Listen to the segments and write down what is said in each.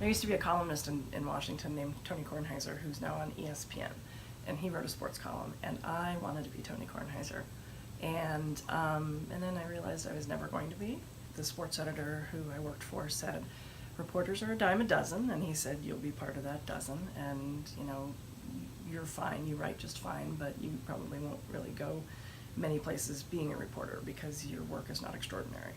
There used to be a columnist in Washington named Tony Kornheiser, who's now on ESPN, and he wrote a sports column, and I wanted to be Tony Kornheiser. And then I realized I was never going to be. The sports editor who I worked for said, reporters are a dime a dozen, and he said, you'll be part of that dozen, and you know, you're fine, you write just fine, but you probably won't really go many places being a reporter because your work is not extraordinary.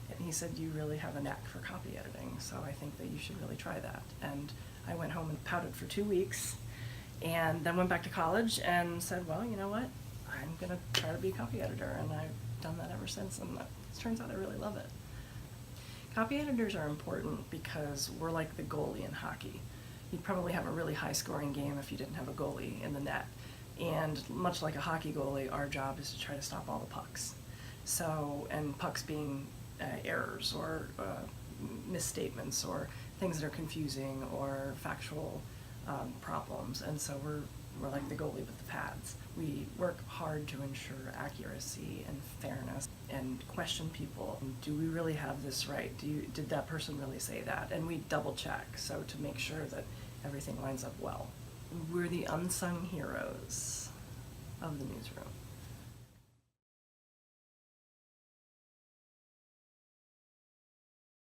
And he said, you really have a knack for copy editing, so I think that you should really try that. And I went home and pouted for 2 weeks, and then went back to college and said, well, you know what, I'm gonna try to be a copy editor, and I've done that ever since, and it turns out I really love it. Copy editors are important because we're like the goalie in hockey. You'd probably have a really high scoring game if you didn't have a goalie in the net. And much like a hockey goalie, our job is to try to stop all the pucks. So, and pucks being errors or misstatements or things that are confusing or factual problems. And so we're like the goalie with the pads. We work hard to ensure accuracy and fairness and question people. Do we really have this right? Did that person really say that? And we double check, so to make sure that everything lines up well. We're the unsung heroes of the newsroom.